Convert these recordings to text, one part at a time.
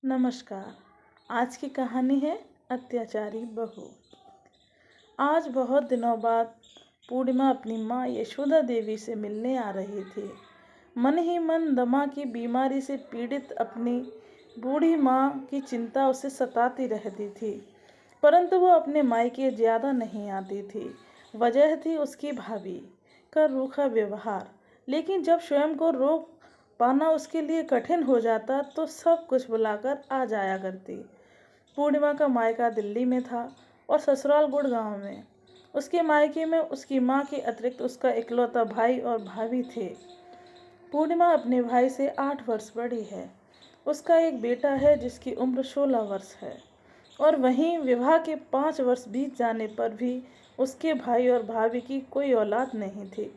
नमस्कार। आज की कहानी है अत्याचारी बहू। आज बहुत दिनों बाद पूर्णिमा अपनी माँ यशोदा देवी से मिलने आ रही थी। मन ही मन दमा की बीमारी से पीड़ित अपनी बूढ़ी माँ की चिंता उसे सताती रहती थी, परंतु वो अपने मायके ज़्यादा नहीं आती थी। वजह थी उसकी भाभी का रूखा व्यवहार। लेकिन जब स्वयं को रोक पाना उसके लिए कठिन हो जाता तो सब कुछ बुलाकर आ जाया करती। पूर्णिमा का मायका दिल्ली में था और ससुराल गुड़गांव में। उसके मायके में उसकी माँ के अतिरिक्त उसका इकलौता भाई और भाभी थे। पूर्णिमा अपने भाई से 8 वर्ष बड़ी है। उसका एक बेटा है जिसकी उम्र 16 वर्ष है और वहीं विवाह के 5 वर्ष बीत जाने पर भी उसके भाई और भाभी की कोई औलाद नहीं थी।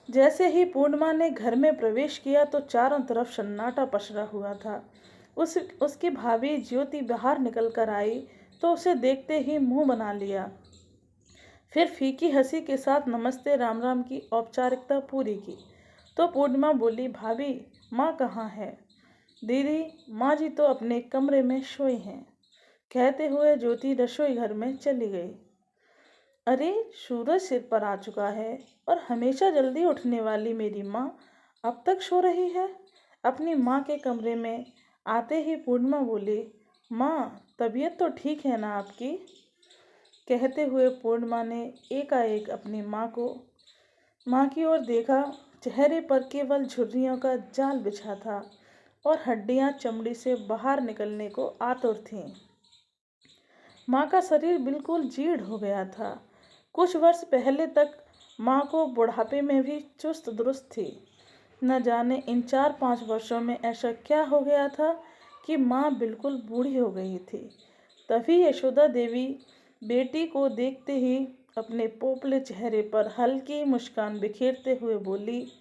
जैसे ही पूर्णिमा ने घर में प्रवेश किया तो चारों तरफ सन्नाटा पसरा हुआ था। उसकी भाभी ज्योति बाहर निकल कर आई तो उसे देखते ही मुंह बना लिया। फिर फीकी हंसी के साथ नमस्ते राम राम की औपचारिकता पूरी की तो पूर्णिमा बोली, भाभी माँ कहाँ है? दीदी, माँ जी तो अपने कमरे में सोई हैं, कहते हुए ज्योति रसोई घर में चली गई। अरे, सूरज सिर पर आ चुका है और हमेशा जल्दी उठने वाली मेरी माँ अब तक सो रही है। अपनी माँ के कमरे में आते ही पूर्णिमा बोली, माँ तबीयत तो ठीक है ना आपकी? कहते हुए पूर्णिमा ने एकाएक अपनी माँ की ओर देखा। चेहरे पर केवल झुर्रियों का जाल बिछा था और हड्डियां चमड़ी से बाहर निकलने को आतुर थीं। माँ का शरीर बिल्कुल जीर्ण हो गया था। कुछ वर्ष पहले तक माँ को बुढ़ापे में भी चुस्त दुरुस्त थी। न जाने इन 4-5 वर्षों में ऐसा क्या हो गया था कि माँ बिल्कुल बूढ़ी हो गई थी। तभी यशोदा देवी बेटी को देखते ही अपने पोपले चेहरे पर हल्की मुस्कान बिखेरते हुए बोली,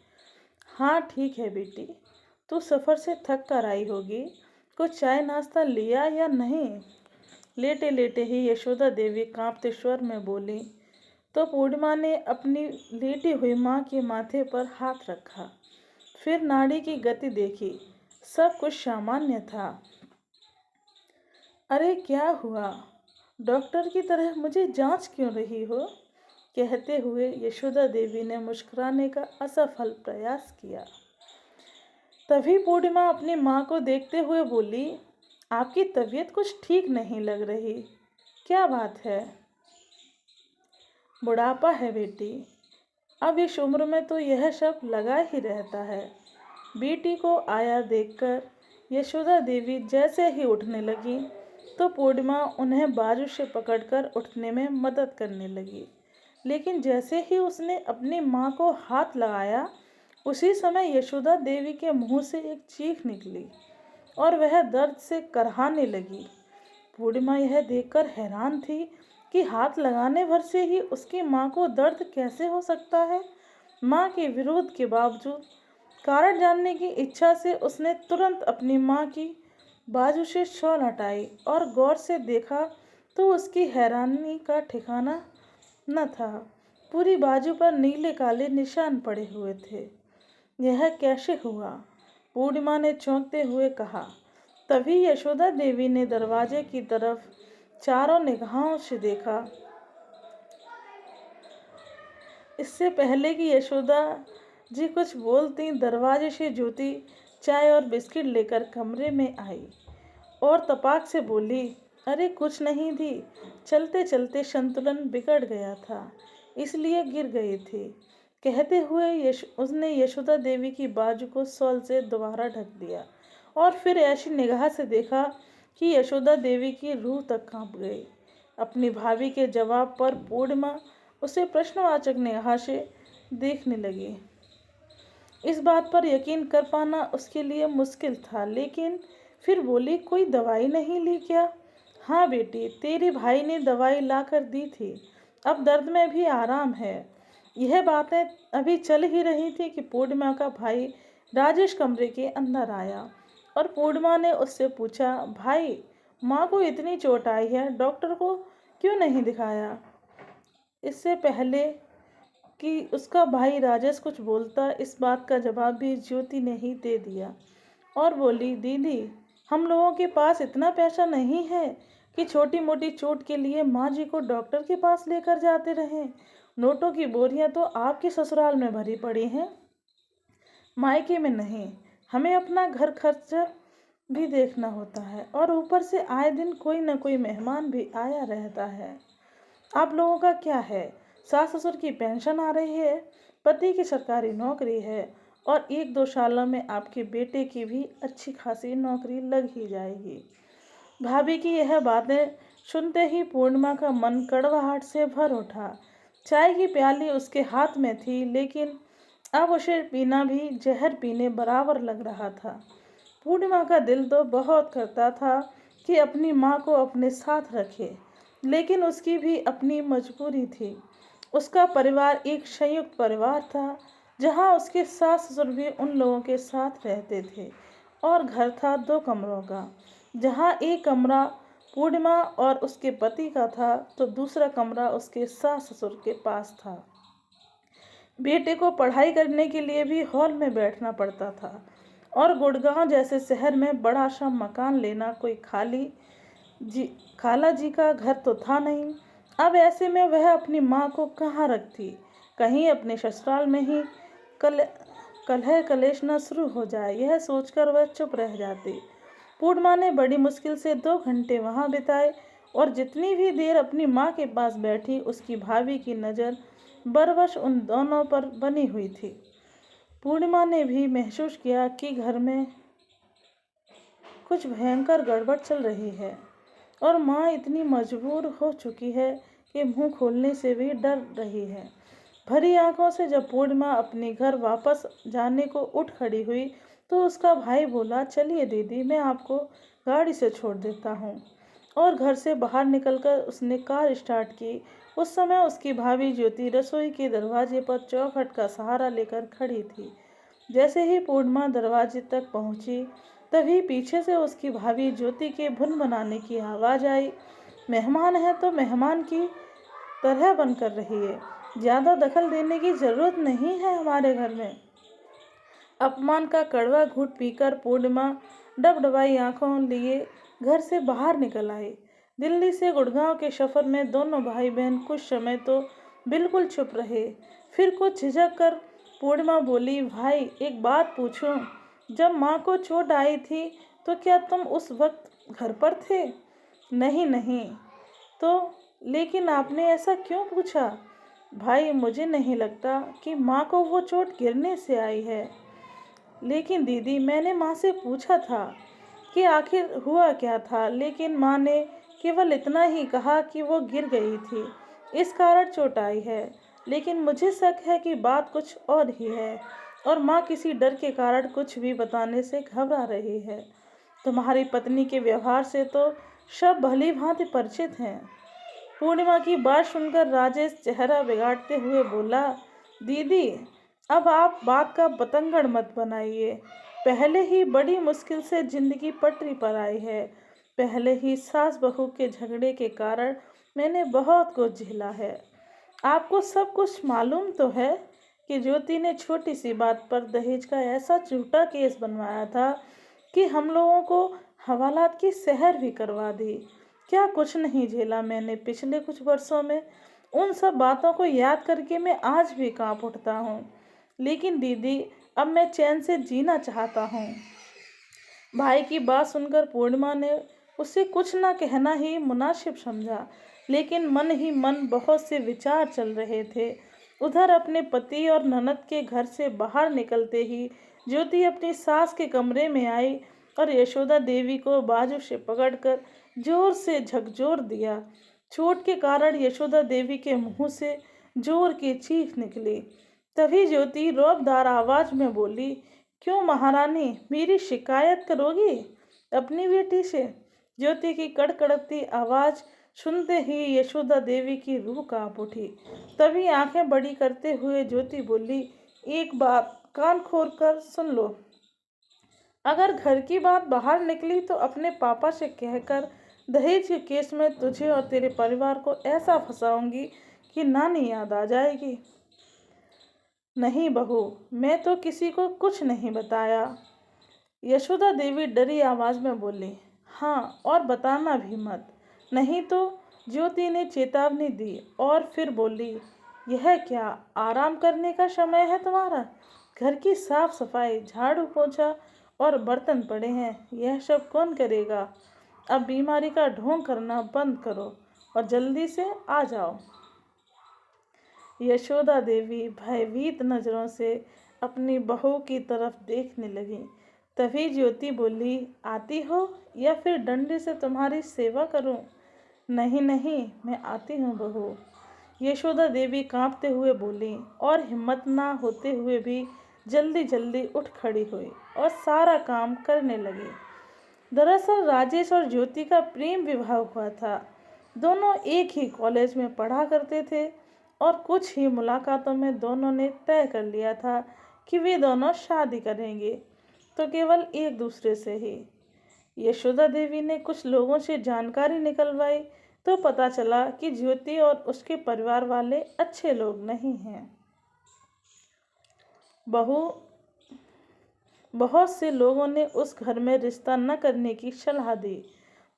हाँ ठीक है बेटी, तू सफ़र से थक कर आई होगी। कुछ चाय नाश्ता लिया या नहीं? लेटे लेटे ही यशोदा देवी कांपते स्वर में बोली तो पूर्णिमा ने अपनी लेटी हुई माँ के माथे पर हाथ रखा। फिर नाड़ी की गति देखी, सब कुछ सामान्य था। अरे क्या हुआ? डॉक्टर की तरह मुझे जांच क्यों रही हो? कहते हुए यशोदा देवी ने मुस्कुराने का असफल प्रयास किया। तभी पूर्णिमा अपनी माँ को देखते हुए बोली, आपकी तबीयत कुछ ठीक नहीं लग रही, क्या बात है? बुढ़ापा है बेटी, अब इस उम्र में तो यह सब लगा ही रहता है। बेटी को आया देखकर यशोदा देवी जैसे ही उठने लगी तो पूर्णिमा उन्हें बाजू से पकड़कर उठने में मदद करने लगी। लेकिन जैसे ही उसने अपनी माँ को हाथ लगाया, उसी समय यशोदा देवी के मुंह से एक चीख निकली और वह दर्द से करहाने लगी। पूर्णिमा यह देखकर हैरान थी कि हाथ लगाने भर से ही उसकी माँ को दर्द कैसे हो सकता है। माँ के विरोध के बावजूद कारण जानने की इच्छा से उसने तुरंत अपनी माँ की बाजू से शॉल हटाई और गौर से देखा तो उसकी हैरानी का ठिकाना न था। पूरी बाजू पर नीले काले निशान पड़े हुए थे। यह कैसे हुआ? पूर्णिमा ने चौंकते हुए कहा। तभी यशोदा देवी ने दरवाजे की तरफ चारों निगाहों से देखा। इससे पहले कि यशोदा जी कुछ बोलती, दरवाजे से ज्योति चाय और बिस्किट लेकर कमरे में आई और तपाक से बोली, अरे कुछ नहीं दी, चलते चलते संतुलन बिगड़ गया था, इसलिए गिर गई थी। कहते हुए उसने यशोदा देवी की बाजू को शॉल से दोबारा ढक दिया और फिर ऐसी निगाह से देखा कि यशोदा देवी की रूह तक कांप गई। अपनी भाभी के जवाब पर पूर्णिमा उसे प्रश्नवाचक निगाह से देखने लगी। इस बात पर यकीन कर पाना उसके लिए मुश्किल था, लेकिन फिर बोली, कोई दवाई नहीं ली क्या? हाँ बेटी, तेरे भाई ने दवाई ला कर दी थी, अब दर्द में भी आराम है। यह बातें अभी चल ही रही थी कि पूर्णिमा का भाई राजेश कमरे के अंदर आया और पूर्णिमा ने उससे पूछा, भाई माँ को इतनी चोट आई है, डॉक्टर को क्यों नहीं दिखाया? इससे पहले कि उसका भाई राजेश कुछ बोलता, इस बात का जवाब भी ज्योति ने ही दे दिया और बोली, दीदी हम लोगों के पास इतना पैसा नहीं है कि छोटी मोटी चोट के लिए माँ जी को डॉक्टर के पास लेकर जाते रहें। नोटों की बोरियां तो आपके ससुराल में भरी पड़ी हैं, मायके में नहीं। हमें अपना घर खर्चा भी देखना होता है और ऊपर से आए दिन कोई न कोई मेहमान भी आया रहता है। आप लोगों का क्या है? सास ससुर की पेंशन आ रही है, पति की सरकारी नौकरी है और 1-2 सालों में आपके बेटे की भी अच्छी खासी नौकरी लग ही जाएगी। भाभी की यह बातें सुनते ही पूर्णिमा का मन कड़वाहट से भर उठा। चाय की प्याली उसके हाथ में थी, लेकिन अब उसे पीना भी जहर पीने बराबर लग रहा था। पूर्णिमा का दिल तो बहुत करता था कि अपनी माँ को अपने साथ रखे, लेकिन उसकी भी अपनी मजबूरी थी। उसका परिवार एक संयुक्त परिवार था, जहाँ उसके सास ससुर भी उन लोगों के साथ रहते थे और घर था 2 कमरों का, जहाँ एक कमरा पूर्णिमा और उसके पति का था तो दूसरा कमरा उसके सास ससुर के पास था। बेटे को पढ़ाई करने के लिए भी हॉल में बैठना पड़ता था और गुड़गांव जैसे शहर में बड़ा सा मकान लेना कोई खाला जी का घर तो था नहीं। अब ऐसे में वह अपनी माँ को कहाँ रखती? कहीं अपने ससुराल में ही कलह कलेश न शुरू हो जाए, यह सोचकर वह चुप रह जाती। पूर्णिमा ने बड़ी मुश्किल से 2 घंटे वहाँ बिताए और जितनी भी देर अपनी माँ के पास बैठी, उसकी भाभी की नज़र बरबस उन दोनों पर बनी हुई थी। पूर्णिमा ने भी महसूस किया कि घर में कुछ भयंकर गड़बड़ चल रही है और माँ इतनी मजबूर हो चुकी है कि मुंह खोलने से भी डर रही है। भरी आंखों से जब पूर्णिमा अपने घर वापस जाने को उठ खड़ी हुई तो उसका भाई बोला, चलिए दीदी, मैं आपको गाड़ी से छोड़ देता हूँ। और घर से बाहर निकलकर उसने कार स्टार्ट की। उस समय उसकी भाभी ज्योति रसोई के दरवाजे पर चौखट का सहारा लेकर खड़ी थी। जैसे ही पूर्णिमा दरवाजे तक पहुंची, तभी पीछे से उसकी भाभी ज्योति के भुन बनाने की आवाज़ आई। मेहमान है तो मेहमान की तरह बन कर रही है, ज़्यादा दखल देने की ज़रूरत नहीं है हमारे घर में। अपमान का कड़वा घूंट पीकर पूर्णिमा डबडबाई आंखों लिए घर से बाहर निकल आई। दिल्ली से गुड़गांव के सफ़र में दोनों भाई बहन कुछ समय तो बिल्कुल चुप रहे। फिर कुछ झिझक कर पूर्णिमा बोली, भाई एक बात पूछूं, जब माँ को चोट आई थी तो क्या तुम उस वक्त घर पर थे? नहीं नहीं। तो लेकिन आपने ऐसा क्यों पूछा? भाई मुझे नहीं लगता कि माँ को वो चोट गिरने से आई है। लेकिन दीदी, मैंने माँ से पूछा था कि आखिर हुआ क्या था, लेकिन माँ ने केवल इतना ही कहा कि वो गिर गई थी, इस कारण चोट आई है। लेकिन मुझे शक है कि बात कुछ और ही है और माँ किसी डर के कारण कुछ भी बताने से घबरा रही है। तुम्हारी पत्नी के व्यवहार से तो सब भली भांति परिचित हैं। पूर्णिमा की बात सुनकर राजेश चेहरा बिगाड़ते हुए बोला, दीदी अब आप बात का बतंगड़ मत बनाइए। पहले ही बड़ी मुश्किल से जिंदगी पटरी पर आई है। पहले ही सास बहू के झगड़े के कारण मैंने बहुत कुछ झेला है। आपको सब कुछ मालूम तो है कि ज्योति ने छोटी सी बात पर दहेज का ऐसा झूठा केस बनवाया था कि हम लोगों को हवालात की सहर भी करवा दी। क्या कुछ नहीं झेला मैंने पिछले कुछ वर्षों में। उन सब बातों को याद करके मैं आज भी कांप उठता हूँ। लेकिन दीदी, अब मैं चैन से जीना चाहता हूँ। भाई की बात सुनकर पूर्णिमा ने उसे कुछ ना कहना ही मुनासिब समझा, लेकिन मन ही मन बहुत से विचार चल रहे थे। उधर अपने पति और ननद के घर से बाहर निकलते ही ज्योति अपनी सास के कमरे में आई और यशोदा देवी को बाजू से पकड़कर जोर से झकझोर दिया। चोट के कारण यशोदा देवी के मुंह से जोर की चीख निकली। तभी ज्योति रौबदार आवाज में बोली, क्यों महारानी, मेरी शिकायत करोगी अपनी बेटी से? ज्योति की कड़कड़ती आवाज सुनते ही यशोदा देवी की रूह कांप उठी। तभी आंखें बड़ी करते हुए ज्योति बोली, एक बात कान खोल कर सुन लो। अगर घर की बात बाहर निकली तो अपने पापा से कहकर दहेज के केस में तुझे और तेरे परिवार को ऐसा फंसाऊंगी कि नानी याद आ जाएगी। नहीं बहू, मैं तो किसी को कुछ नहीं बताया। यशोदा देवी डरी आवाज में बोली, हाँ, और बताना भी मत, नहीं तो। ज्योति ने चेतावनी दी और फिर बोली, यह क्या आराम करने का समय है तुम्हारा? घर की साफ सफाई, झाड़ू पोछा और बर्तन पड़े हैं, यह सब कौन करेगा? अब बीमारी का ढोंग करना बंद करो और जल्दी से आ जाओ। यशोदा देवी भयभीत नजरों से अपनी बहू की तरफ देखने लगी। तभी ज्योति बोली, आती हो या फिर डंडे से तुम्हारी सेवा करूं? नहीं नहीं, मैं आती हूँ बहू। यशोदा देवी कांपते हुए बोली और हिम्मत ना होते हुए भी जल्दी जल्दी उठ खड़ी हुई और सारा काम करने लगी। दरअसल राजेश और ज्योति का प्रेम विवाह हुआ था। दोनों एक ही कॉलेज में पढ़ा करते थे और कुछ ही मुलाकातों में दोनों ने तय कर लिया था कि वे दोनों शादी करेंगे, तो केवल एक दूसरे से ही। यशोदा देवी ने कुछ लोगों से जानकारी निकलवाई तो पता चला कि ज्योति और उसके परिवार वाले अच्छे लोग नहीं हैं। बहुत से लोगों ने उस घर में रिश्ता न करने की सलाह दी,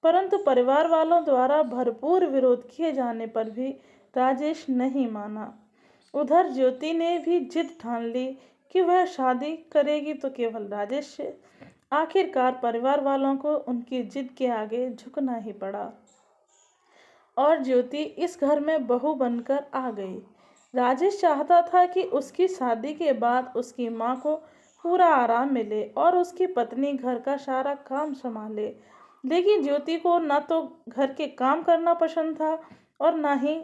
परंतु परिवार वालों द्वारा भरपूर विरोध किए जाने पर भी राजेश नहीं माना। उधर ज्योति ने भी जिद ठान ली कि वह शादी करेगी तो केवल राजेश से। आखिरकार परिवार वालों को उनकी जिद के आगे झुकना ही पड़ा और ज्योति इस घर में बहू बनकर आ गई। राजेश चाहता था कि उसकी शादी के बाद उसकी माँ को पूरा आराम मिले और उसकी पत्नी घर का सारा काम संभाले, लेकिन ज्योति को न तो घर के काम करना पसंद था और न ही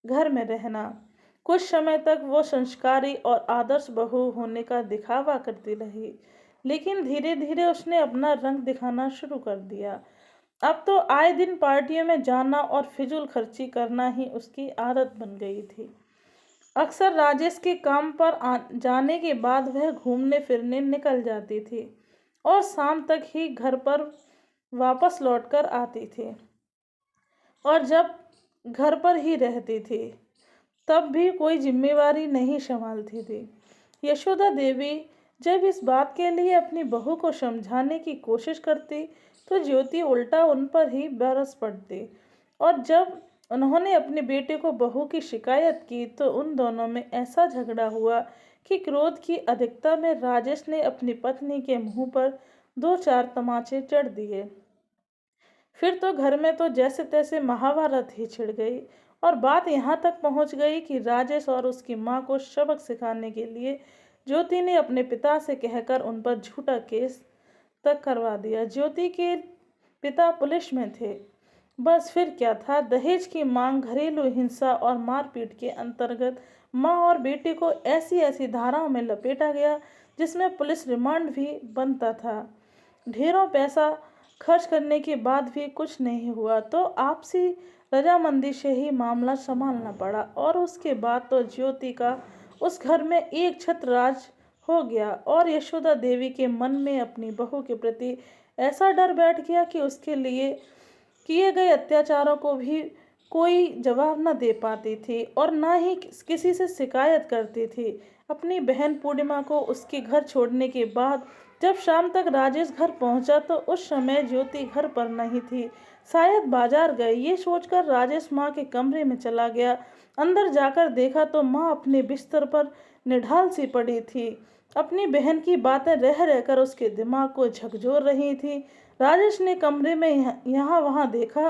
घर में रहना। कुछ समय तक वो संस्कारी और आदर्श बहू होने का दिखावा करती रही, लेकिन धीरे धीरे उसने अपना रंग दिखाना शुरू कर दिया। अब तो आए दिन पार्टियों में जाना और फिजूल खर्ची करना ही उसकी आदत बन गई थी। अक्सर राजेश के काम पर जाने के बाद वह घूमने फिरने निकल जाती थी और शाम तक ही घर पर वापस लौटकर आती थी और जब घर पर ही रहती थी तब भी कोई जिम्मेवारी नहीं संभालती थी। यशोदा देवी जब इस बात के लिए अपनी बहू को समझाने की कोशिश करती तो ज्योति उल्टा उन पर ही बरस पड़ती और जब उन्होंने अपने बेटे को बहू की शिकायत की तो उन दोनों में ऐसा झगड़ा हुआ कि क्रोध की अधिकता में राजेश ने अपनी पत्नी के मुंह पर 2-4 तमाचे जड़ दिए। फिर तो घर में तो जैसे तैसे महाभारत ही छिड़ गई और बात यहाँ तक पहुँच गई कि राजेश और उसकी माँ को सबक सिखाने के लिए ज्योति ने अपने पिता से कहकर उन पर झूठा केस तक करवा दिया। ज्योति के पिता पुलिस में थे। बस फिर क्या था, दहेज की मांग, घरेलू हिंसा और मारपीट के अंतर्गत माँ और बेटे को ऐसी ऐसी धाराओं में लपेटा गया जिसमें पुलिस रिमांड भी बनता था। ढेरों पैसा खर्च करने के बाद भी कुछ नहीं हुआ तो आपसी रजामंदी से ही मामला संभालना पड़ा और उसके बाद तो ज्योति का उस घर में एक छत्र राज हो गया और यशोदा देवी के मन में अपनी बहू के प्रति ऐसा डर बैठ गया कि उसके लिए किए गए अत्याचारों को भी कोई जवाब न दे पाती थी और न ही किसी से शिकायत करती थी। अपनी बहन पूर्णिमा को उसके घर छोड़ने के बाद जब शाम तक राजेश घर पहुंचा तो उस समय ज्योति घर पर नहीं थी, शायद बाजार गई। ये सोचकर राजेश माँ के कमरे में चला गया। अंदर जाकर देखा तो माँ अपने बिस्तर पर निढाल सी पड़ी थी, अपनी बहन की बातें रह रहकर उसके दिमाग को झकझोर रही थी। राजेश ने कमरे में यहाँ वहाँ देखा,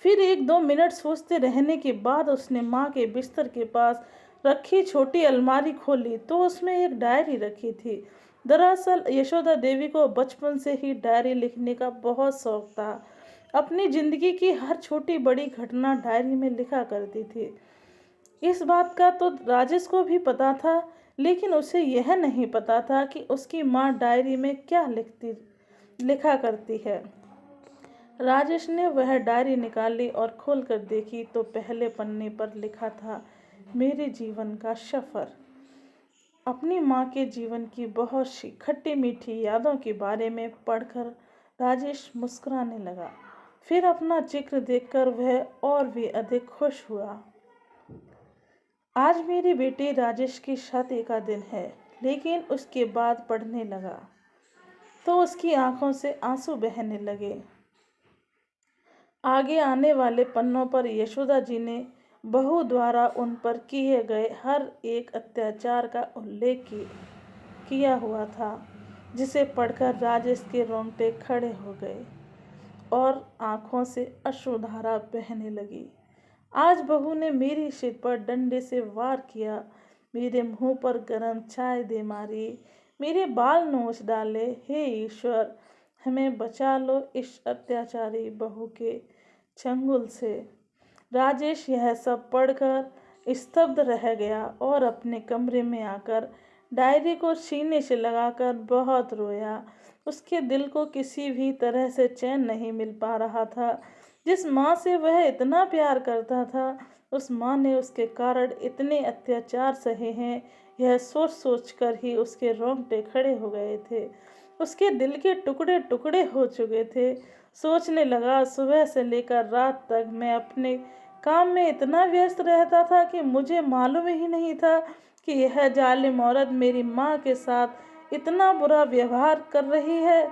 फिर 1-2 मिनट सोचते रहने के बाद उसने माँ के बिस्तर के पास रखी छोटी अलमारी खोली तो उसमें एक डायरी रखी थी। दरअसल यशोदा देवी को बचपन से ही डायरी लिखने का बहुत शौक था। अपनी जिंदगी की हर छोटी बड़ी घटना डायरी में लिखा करती थी। इस बात का तो राजेश को भी पता था, लेकिन उसे यह नहीं पता था कि उसकी माँ डायरी में क्या लिखा करती है। राजेश ने वह डायरी निकाली और खोलकर देखी तो पहले पन्ने पर लिखा था, मेरे जीवन का सफ़र। अपनी माँ के जीवन की बहुत सी खट्टी मीठी यादों के बारे में पढ़कर राजेश मुस्कुराने लगा। फिर अपना जिक्र देखकर वह और भी अधिक खुश हुआ। आज मेरे बेटे राजेश की शादी का दिन है, लेकिन उसके बाद पढ़ने लगा। तो उसकी आंखों से आंसू बहने लगे। आगे आने वाले पन्नों पर यशोदा जी ने बहू द्वारा उन पर किए गए हर एक अत्याचार का उल्लेख किया हुआ था, जिसे पढ़कर राजेश के रोंगटे खड़े हो गए और आंखों से अश्रुधारा बहने लगी। आज बहू ने मेरी सिर पर डंडे से वार किया, मेरे मुंह पर गरम चाय दे मारी, मेरे बाल नोच डाले। हे ईश्वर, हमें बचा लो इस अत्याचारी बहू के चंगुल से। राजेश यह सब पढ़कर स्तब्ध रह गया और अपने कमरे में आकर डायरी को सीने से लगाकर बहुत रोया। उसके दिल को किसी भी तरह से चैन नहीं मिल पा रहा था। जिस माँ से वह इतना प्यार करता था, उस माँ ने उसके कारण इतने अत्याचार सहे हैं, यह सोच सोच कर ही उसके रोंगटे खड़े हो गए थे। उसके दिल के टुकड़े टुकड़े हो चुके थे। सोचने लगा, सुबह से लेकर रात तक मैं अपने काम में इतना व्यस्त रहता था कि मुझे मालूम ही नहीं था कि यह जालिम औरत मेरी माँ के साथ इतना बुरा व्यवहार कर रही है।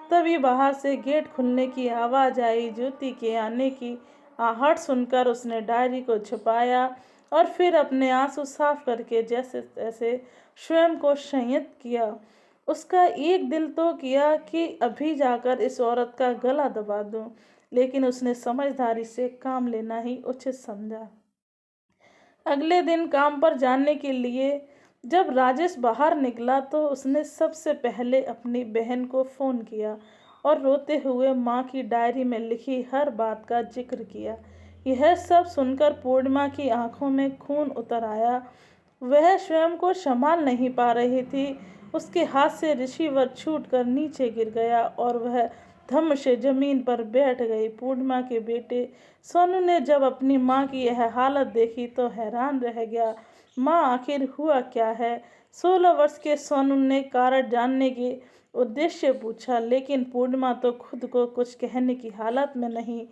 तभी बाहर से गेट खुलने की आवाज़ आई। ज्योति के आने की आहट सुनकर उसने डायरी को छुपाया और फिर अपने आंसू साफ करके जैसे तैसे स्वयं को संयत किया। उसका एक दिल तो किया कि अभी जाकर इस औरत का गला दबा दूं, लेकिन उसने समझदारी से काम लेना ही उचित समझा। अगले दिन काम पर जाने के लिए जब राजेश बाहर निकला तो उसने सबसे पहले अपनी बहन को फ़ोन किया और रोते हुए माँ की डायरी में लिखी हर बात का जिक्र किया। यह सब सुनकर पूर्णिमा की आंखों में खून उतर आया। वह स्वयं को संभाल नहीं पा रही थी। उसके हाथ से रिसीवर छूटकर नीचे गिर गया और वह धम्म से जमीन पर बैठ गई। पूर्णिमा के बेटे सोनू ने जब अपनी माँ की यह हालत देखी तो हैरान रह गया। माँ, आखिर हुआ क्या है? 16 वर्ष के सोनू ने कारण जानने के उद्देश्य पूछा, लेकिन पूर्णिमा तो खुद को कुछ कहने की हालत में नहीं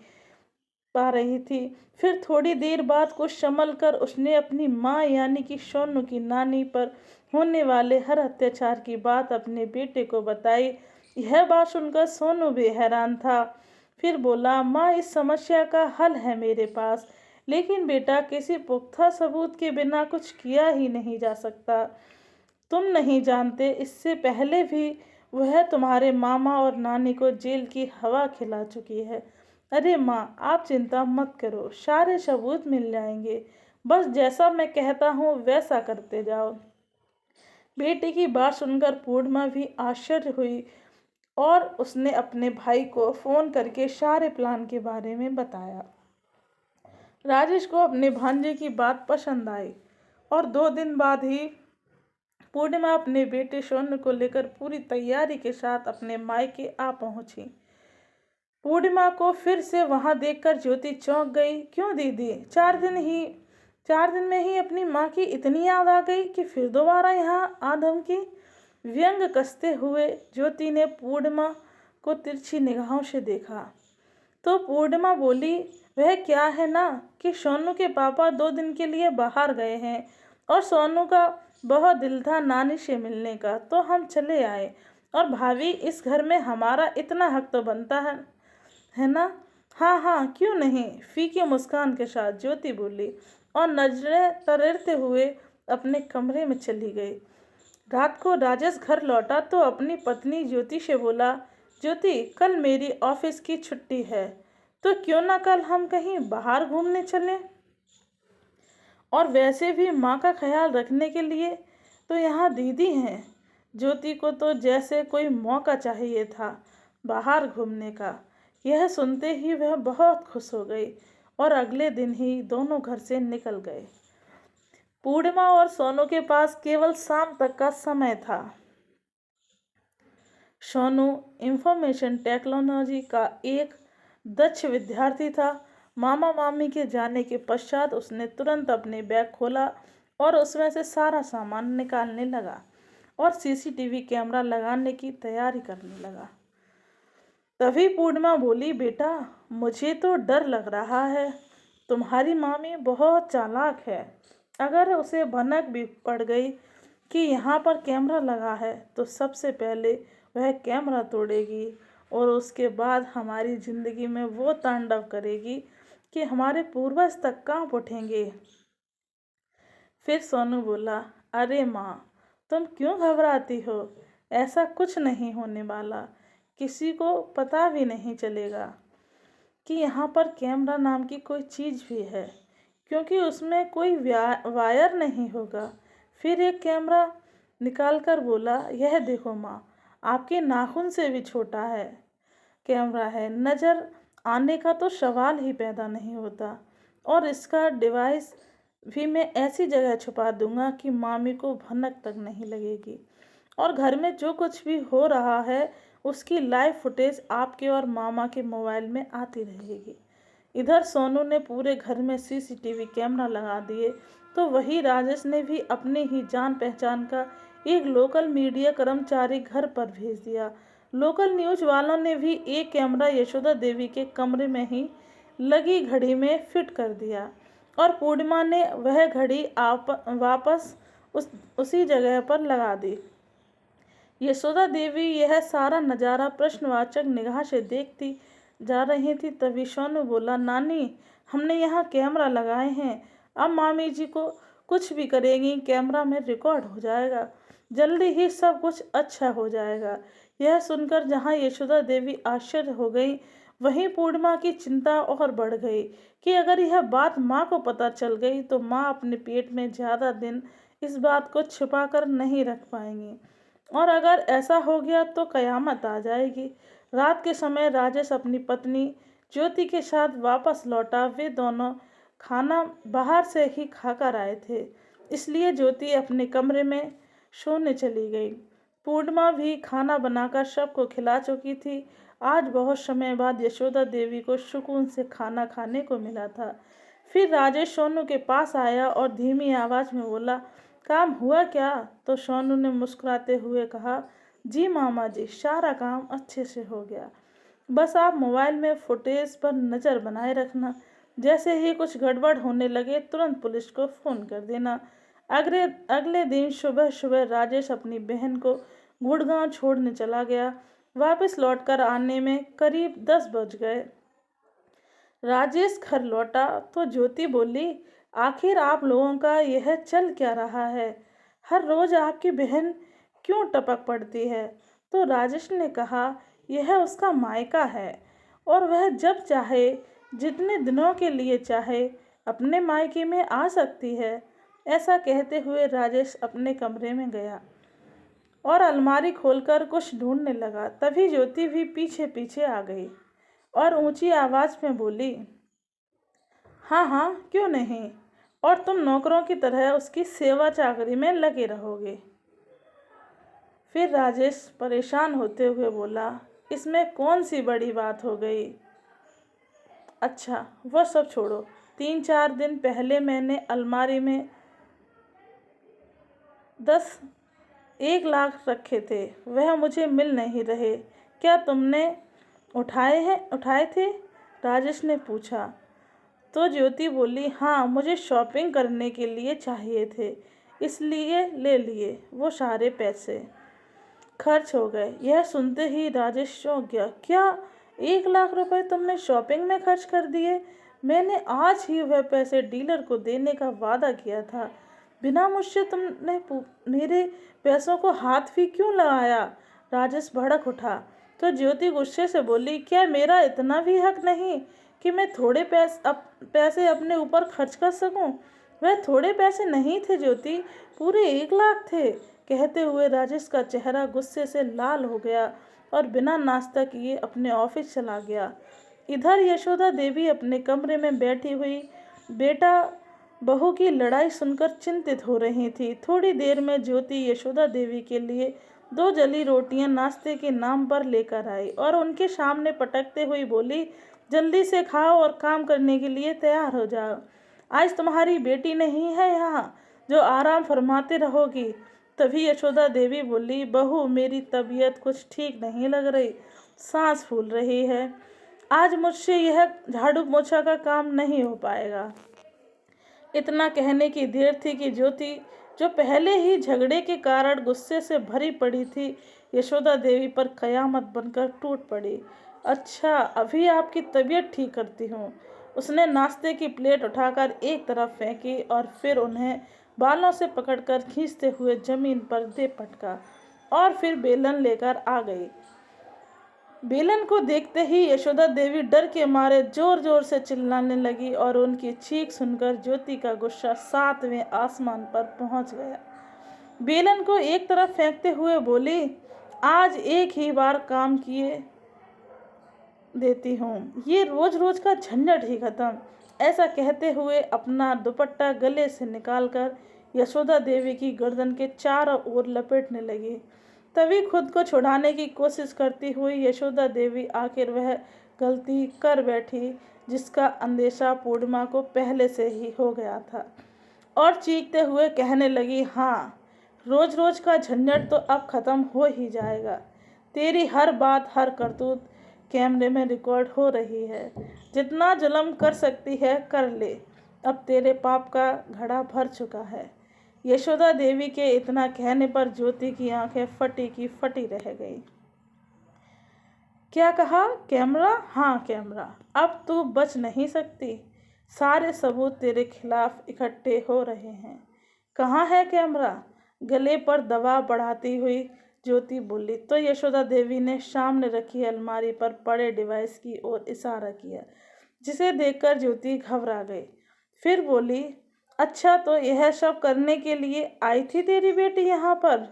पा रही थी। फिर थोड़ी देर बाद कुछ संभल कर उसने अपनी माँ यानी कि सोनू की नानी पर होने वाले हर अत्याचार की बात अपने बेटे को बताई। यह बात सुनकर सोनू भी हैरान था। फिर बोला, माँ, इस समस्या का हल है मेरे पास, लेकिन बेटा किसी पुख्ता सबूत के बिना कुछ किया ही नहीं जा सकता। तुम नहीं जानते, इससे पहले भी वह तुम्हारे मामा और नानी को जेल की हवा खिला चुकी है। अरे माँ, आप चिंता मत करो, सारे सबूत मिल जाएंगे। बस जैसा मैं कहता हूँ वैसा करते जाओ। बेटे की बात सुनकर पूर्णिमा भी आश्चर्य हुई और उसने अपने भाई को फ़ोन करके सारे प्लान के बारे में बताया। राजेश को अपने भांजे की बात पसंद आई और 2 दिन बाद ही पूर्णिमा अपने बेटे सोनू को लेकर पूरी तैयारी के साथ अपने मायके आ पहुंची। पूर्णिमा को फिर से वहां देखकर ज्योति चौंक गई। क्यों दीदी, 4 दिन में ही अपनी माँ की इतनी याद आ गई कि फिर दोबारा यहाँ आ धमकी? व्यंग कसते हुए ज्योति ने पूर्णिमा को तिरछी निगाहों से देखा तो पूर्णिमा बोली, वह क्या है ना कि सोनू के पापा 2 दिन के लिए बाहर गए हैं और सोनू का बहुत दिल था नानी से मिलने का, तो हम चले आए। और भाभी, इस घर में हमारा इतना हक तो बनता है ना? हाँ हाँ, क्यों नहीं, फीकी मुस्कान के साथ ज्योति बोली और नजरें तरेरते हुए अपने कमरे में चली गई। रात को राजेश घर लौटा तो अपनी पत्नी ज्योति से बोला, ज्योति, कल मेरी ऑफिस की छुट्टी है, तो क्यों ना कल हम कहीं बाहर घूमने चलें? और वैसे भी माँ का ख्याल रखने के लिए तो यहाँ दीदी हैं। ज्योति को तो जैसे कोई मौका चाहिए था बाहर घूमने का। यह सुनते ही वह बहुत खुश हो गई और अगले दिन ही दोनों घर से निकल गए। पूर्णिमा और सोनू के पास केवल शाम तक का समय था। सोनू इंफॉर्मेशन टेक्नोलॉजी का एक दक्ष विद्यार्थी था। मामा मामी के जाने के पश्चात उसने तुरंत अपने बैग खोला और उसमें से सारा सामान निकालने लगा और सीसीटीवी कैमरा लगाने की तैयारी करने लगा। तभी पूर्णिमा बोली, बेटा, मुझे तो डर लग रहा है। तुम्हारी मामी बहुत चालाक है। अगर उसे भनक भी पड़ गई कि यहाँ पर कैमरा लगा है तो सबसे पहले वह कैमरा तोड़ेगी और उसके बाद हमारी ज़िंदगी में वो तांडव करेगी कि हमारे पूर्वज तक कांप उठेंगे। फिर सोनू बोला, अरे माँ, तुम क्यों घबराती हो? ऐसा कुछ नहीं होने वाला, किसी को पता भी नहीं चलेगा कि यहाँ पर कैमरा नाम की कोई चीज़ भी है, क्योंकि उसमें कोई वायर नहीं होगा। फिर एक कैमरा निकाल कर बोला, यह देखो माँ, आपके नाखून से भी छोटा है कैमरा है, नज़र आने का तो सवाल ही पैदा नहीं होता। और इसका डिवाइस भी मैं ऐसी जगह छुपा दूंगा कि मामी को भनक तक नहीं लगेगी, और घर में जो कुछ भी हो रहा है उसकी लाइव फुटेज आपके और मामा के मोबाइल में आती रहेगी। इधर सोनू ने पूरे घर में सीसीटीवी कैमरा लगा दिए, तो वही राजेश ने भी अपने ही जान पहचान का एक लोकल मीडिया कर्मचारी घर पर भेज दिया। लोकल न्यूज वालों ने भी एक कैमरा यशोदा देवी के कमरे में ही लगी घड़ी में फिट कर दिया, और पूर्णिमा ने वह घड़ी वापस उसी जगह पर लगा दी। यशोदा देवी यह सारा नज़ारा प्रश्नवाचक निगाह से देखती जा रही थी। तभी सोनू बोला, नानी, हमने यहाँ कैमरा लगाए हैं, अब मामी जी को कुछ भी करेगी कैमरा में रिकॉर्ड हो जाएगा, जल्दी ही सब कुछ अच्छा हो जाएगा। यह सुनकर जहाँ यशोदा देवी आश्चर्य हो गई, वहीं पूर्णिमा की चिंता और बढ़ गई कि अगर यह बात माँ को पता चल गई तो माँ अपने पेट में ज़्यादा दिन इस बात को छिपा कर नहीं रख पाएंगी, और अगर ऐसा हो गया तो कयामत आ जाएगी। रात के समय राजेश अपनी पत्नी ज्योति के साथ वापस लौटा। वे दोनों खाना बाहर से ही खाकर आए थे, इसलिए ज्योति अपने कमरे में सोने चली गई। पूर्णिमा भी खाना बनाकर सबको खिला चुकी थी। आज बहुत समय बाद यशोदा देवी को सुकून से खाना खाने को मिला था। फिर राजेश सोनू के पास आया और धीमी आवाज़ में बोला, काम हुआ क्या? तो सोनू ने मुस्कुराते हुए कहा, जी मामा जी, सारा काम अच्छे से हो गया, बस आप मोबाइल में फुटेज पर नज़र बनाए रखना, जैसे ही कुछ गड़बड़ होने लगे तुरंत पुलिस को फ़ोन कर देना। अगले दिन सुबह सुबह राजेश अपनी बहन को गुड़गांव छोड़ने चला गया। वापस लौटकर आने में करीब 10 बज गए। राजेश घर लौटा तो ज्योति बोली, आखिर आप लोगों का यह चल क्या रहा है? हर रोज़ आपकी बहन क्यों टपक पड़ती है? तो राजेश ने कहा, यह उसका मायका है और वह जब चाहे, जितने दिनों के लिए चाहे, अपने मायके में आ सकती है। ऐसा कहते हुए राजेश अपने कमरे में गया और अलमारी खोलकर कुछ ढूंढने लगा। तभी ज्योति भी पीछे पीछे आ गई और ऊंची आवाज़ में बोली, हाँ हाँ, क्यों नहीं, और तुम नौकरों की तरह उसकी सेवा चाकरी में लगे रहोगे। फिर राजेश परेशान होते हुए बोला, इसमें कौन सी बड़ी बात हो गई? अच्छा, वह सब छोड़ो, 3-4 दिन पहले मैंने अलमारी में 1 लाख रखे थे, वह मुझे मिल नहीं रहे, क्या तुमने उठाए थे? राजेश ने पूछा। तो ज्योति बोली, हाँ, मुझे शॉपिंग करने के लिए चाहिए थे, इसलिए ले लिए। वो सारे पैसे खर्च हो गए। यह सुनते ही राजेश चौंक गया। क्या 1 लाख रुपए तुमने शॉपिंग में खर्च कर दिए? मैंने आज ही वह पैसे डीलर को देने का वादा किया था, बिना मुझसे तुमने मेरे पैसों को हाथ भी क्यों लगाया? राजेश भड़क उठा। तो ज्योति गुस्से से बोली, क्या मेरा इतना भी हक नहीं कि मैं थोड़े पैसे अपने ऊपर खर्च कर सकूं? वह थोड़े पैसे नहीं थे ज्योति, पूरे 1 लाख थे। कहते हुए राजेश का चेहरा गुस्से से लाल हो गया और बिना नाश्ता किए अपने ऑफिस चला गया। इधर यशोदा देवी अपने कमरे में बैठी हुई बेटा बहू की लड़ाई सुनकर चिंतित हो रही थी। थोड़ी देर में ज्योति यशोदा देवी के लिए 2 जली रोटियां नाश्ते के नाम पर लेकर आई और उनके सामने पटकते हुए बोली, जल्दी से खाओ और काम करने के लिए तैयार हो जाओ। आज तुम्हारी बेटी नहीं है यहाँ जो आराम फरमाते रहोगी। तभी यशोदा देवी बोली, बहू, मेरी तबीयत कुछ ठीक नहीं लग रही, सांस फूल रही है, आज मुझसे यह झाड़ू पोछा का काम नहीं हो पाएगा। इतना कहने की देर थी कि ज्योति, जो पहले ही झगड़े के कारण गुस्से से भरी पड़ी थी, यशोदा देवी पर कयामत बनकर टूट पड़ी। अच्छा, अभी आपकी तबीयत ठीक करती हूँ। उसने नाश्ते की प्लेट उठाकर एक तरफ फेंकी और फिर उन्हें बालों से पकड़कर खींचते हुए जमीन पर दे पटका और फिर बेलन लेकर आ गई। बेलन को देखते ही यशोदा देवी डर के मारे जोर जोर से चिल्लाने लगी और उनकी चीख सुनकर ज्योति का गुस्सा 7वें आसमान पर पहुंच गया। बेलन को एक तरफ फेंकते हुए बोली, आज एक ही बार काम किए देती हूँ, ये रोज रोज का झंझट ही खत्म। ऐसा कहते हुए अपना दुपट्टा गले से निकालकर यशोदा देवी की गर्दन के चारों ओर लपेटने लगी। तभी खुद को छुड़ाने की कोशिश करती हुई यशोदा देवी आखिर वह गलती कर बैठी जिसका अंदेशा पूर्णिमा को पहले से ही हो गया था, और चीखते हुए कहने लगी, हाँ, रोज रोज का झंझट तो अब खत्म हो ही जाएगा। तेरी हर बात, हर करतूत कैमरे में रिकॉर्ड हो रही है। जितना जुल्म कर सकती है कर ले, अब तेरे पाप का घड़ा भर चुका है। यशोदा देवी के इतना कहने पर ज्योति की आंखें फटी की फटी रह गई। क्या कहा? कैमरा? हाँ, कैमरा। अब तू बच नहीं सकती। सारे सबूत तेरे खिलाफ इकट्ठे हो रहे हैं। कहाँ है कैमरा? गले पर दबाव बढ़ाती हुई ज्योति बोली तो यशोदा देवी ने सामने रखी अलमारी पर पड़े डिवाइस की ओर इशारा किया, जिसे देखकर ज्योति घबरा गई। फिर बोली, अच्छा, तो यह सब करने के लिए आई थी तेरी बेटी यहाँ पर?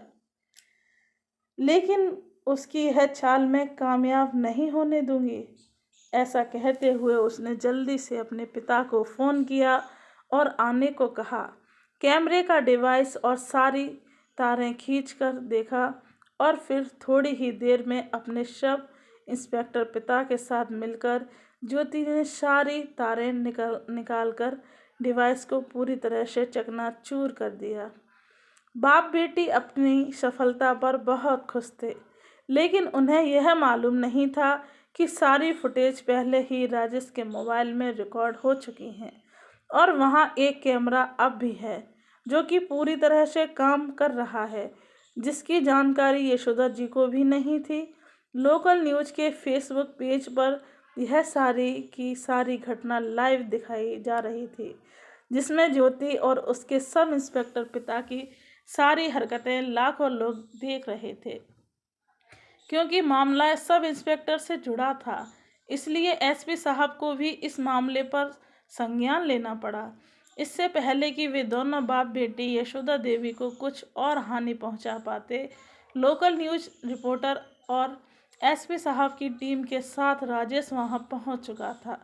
लेकिन उसकी यह चाल मैं कामयाब नहीं होने दूंगी। ऐसा कहते हुए उसने जल्दी से अपने पिता को फ़ोन किया और आने को कहा। कैमरे का डिवाइस और सारी तारें खींचकर देखा और फिर थोड़ी ही देर में अपने सब इंस्पेक्टर पिता के साथ मिलकर ज्योति ने सारी तारें निकाल कर डिवाइस को पूरी तरह से चकनाचूर कर दिया। बाप बेटी अपनी सफलता पर बहुत खुश थे, लेकिन उन्हें यह मालूम नहीं था कि सारी फुटेज पहले ही राजेश के मोबाइल में रिकॉर्ड हो चुकी हैं और वहाँ एक कैमरा अब भी है जो कि पूरी तरह से काम कर रहा है, जिसकी जानकारी यशोदा जी को भी नहीं थी। लोकल न्यूज़ के फेसबुक पेज पर यह सारी की सारी घटना लाइव दिखाई जा रही थी, जिसमें ज्योति और उसके सब इंस्पेक्टर पिता की सारी हरकतें लाखों लोग देख रहे थे। क्योंकि मामला सब इंस्पेक्टर से जुड़ा था, इसलिए एसपी साहब को भी इस मामले पर संज्ञान लेना पड़ा। इससे पहले कि वे दोनों बाप बेटी यशोदा देवी को कुछ और हानि पहुंचा पाते, लोकल न्यूज़ रिपोर्टर और एसपी साहब की टीम के साथ राजेश वहां पहुंच चुका था।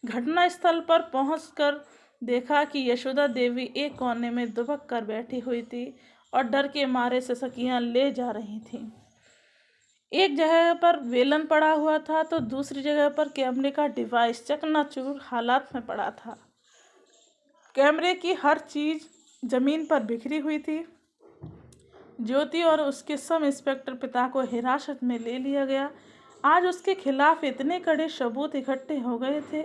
घटनास्थल पर पहुंचकर देखा कि यशोदा देवी एक कोने में दुबक कर बैठी हुई थी और डर के मारे सिसकियां ले जा रही थीं। एक जगह पर वेलन पड़ा हुआ था तो दूसरी जगह पर कैमरे का डिवाइस चकनाचूर हालात में पड़ा था। कैमरे की हर चीज़ जमीन पर बिखरी हुई थी। ज्योति और उसके सब इंस्पेक्टर पिता को हिरासत में ले लिया गया। आज उसके खिलाफ इतने कड़े सबूत इकट्ठे हो गए थे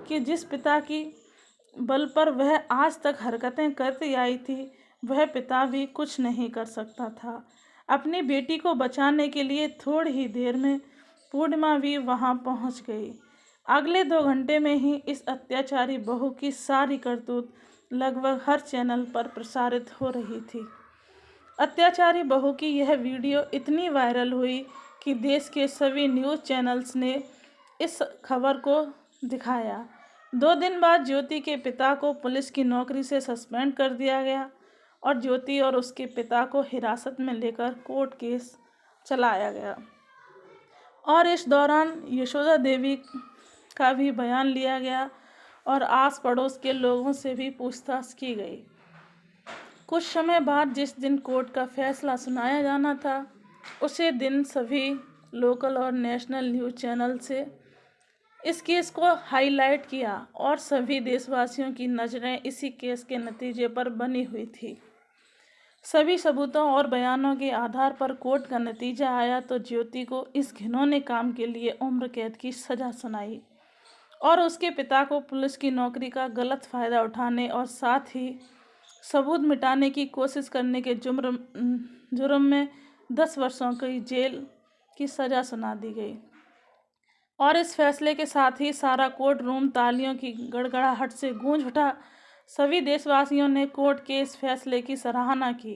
कि जिस पिता की बल पर वह आज तक हरकतें करती आई थी, वह पिता भी कुछ नहीं कर सकता था। अपनी बेटी को बचाने के लिए थोड़ी ही देर में पूर्णिमा भी वहां पहुंच गई। अगले 2 घंटे में ही इस अत्याचारी बहू की सारी करतूत लगभग हर चैनल पर प्रसारित हो रही थी। अत्याचारी बहू की यह वीडियो इतनी वायरल हुई कि देश के सभी न्यूज़ चैनल्स ने इस खबर को दिखाया। 2 दिन बाद ज्योति के पिता को पुलिस की नौकरी से सस्पेंड कर दिया गया और ज्योति और उसके पिता को हिरासत में लेकर कोर्ट केस चलाया गया और इस दौरान यशोदा देवी का भी बयान लिया गया और आस पड़ोस के लोगों से भी पूछताछ की गई। कुछ समय बाद जिस दिन कोर्ट का फैसला सुनाया जाना था, उसी दिन सभी लोकल और नेशनल न्यूज़ चैनल से इस केस को हाईलाइट किया और सभी देशवासियों की नज़रें इसी केस के नतीजे पर बनी हुई थी। सभी सबूतों और बयानों के आधार पर कोर्ट का नतीजा आया तो ज्योति को इस घिनौने काम के लिए उम्र कैद की सज़ा सुनाई और उसके पिता को पुलिस की नौकरी का गलत फ़ायदा उठाने और साथ ही सबूत मिटाने की कोशिश करने के जुर्म में 10 वर्षों की जेल की सज़ा सुना दी गई। और इस फैसले के साथ ही सारा कोर्ट रूम तालियों की गड़गड़ाहट से गूंज उठा। सभी देशवासियों ने कोर्ट के इस फैसले की सराहना की।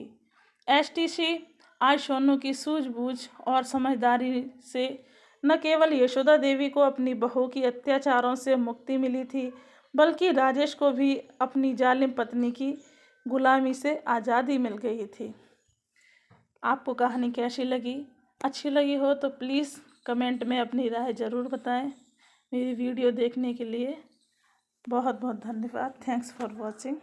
एसटीसी आज सोनू की सूझबूझ और समझदारी से न केवल यशोदा देवी को अपनी बहू की अत्याचारों से मुक्ति मिली थी, बल्कि राजेश को भी अपनी जालिम पत्नी की गुलामी से आज़ादी मिल गई थी। आपको कहानी कैसी लगी? अच्छी लगी हो तो प्लीज़ कमेंट में अपनी राय ज़रूर बताएं। मेरी वीडियो देखने के लिए बहुत बहुत धन्यवाद। Thanks for watching.